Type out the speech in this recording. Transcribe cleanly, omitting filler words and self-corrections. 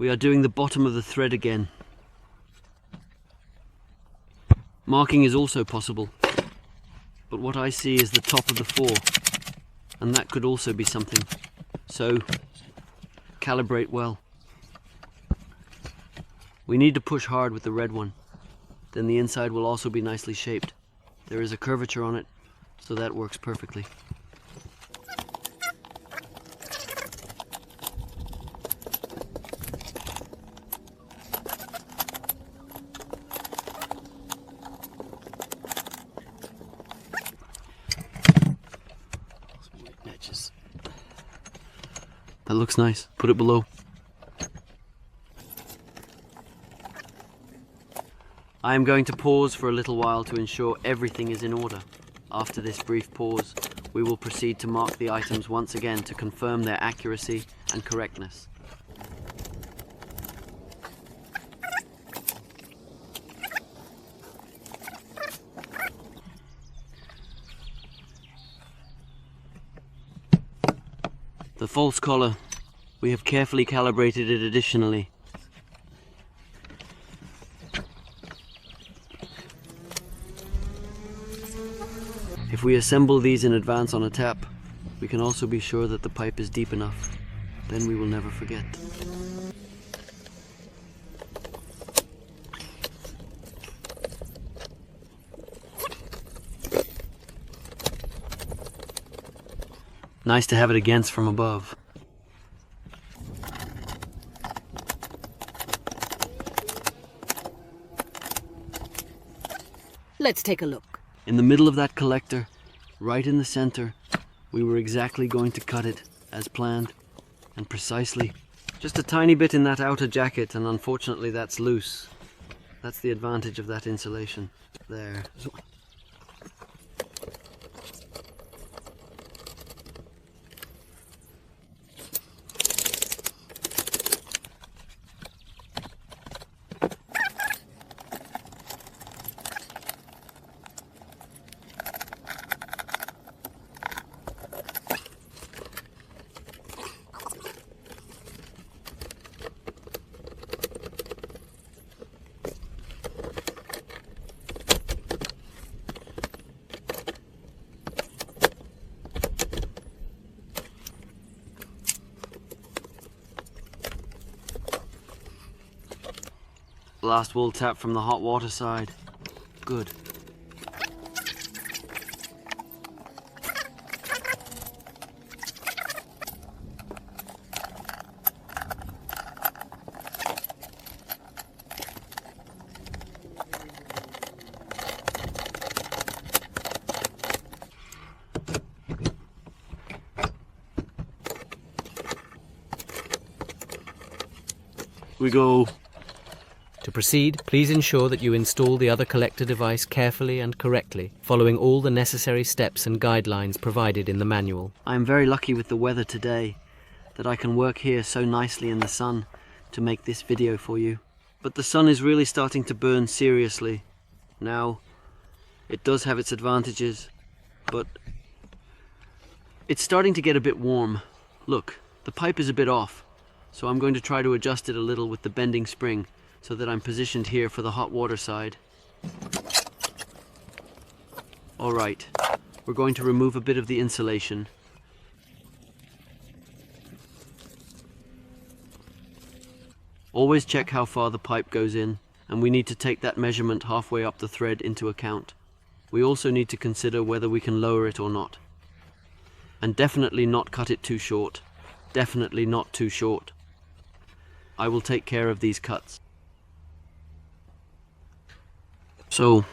We are doing the bottom of the thread again. Marking is also possible, but what I see is the top of the 4, and that could also be something. So, calibrate well. We need to push hard with the red one, then the inside will also be nicely shaped. There is a curvature on it, so that works perfectly. That looks nice. Put it below. I am going to pause for a little while to ensure everything is in order. After this brief pause, we will proceed to mark the items once again to confirm their accuracy and correctness. The false collar, we have carefully calibrated it additionally. If we assemble these in advance on a tap, we can also be sure that the pipe is deep enough. Then we will never forget. Nice to have it against from above. Let's take a look. In the middle of that collector, right in the center, we were exactly going to cut it as planned and precisely. Just a tiny bit in that outer jacket, and unfortunately that's loose. That's the advantage of that insulation. There. Last wool tap from the hot water side. Good. We go. To proceed, please ensure that you install the other collector device carefully and correctly, following all the necessary steps and guidelines provided in the manual. I am very lucky with the weather today, that I can work here so nicely in the sun to make this video for you. But the sun is really starting to burn seriously. Now, it does have its advantages, but it's starting to get a bit warm. Look, the pipe is a bit off, so I'm going to try to adjust it a little with the bending spring, so that I'm positioned here for the hot water side. Alright, we're going to remove a bit of the insulation. Always check how far the pipe goes in, and we need to take that measurement halfway up the thread into account. We also need to consider whether we can lower it or not. And definitely not cut it too short. Definitely not too short. I will take care of these cuts. So,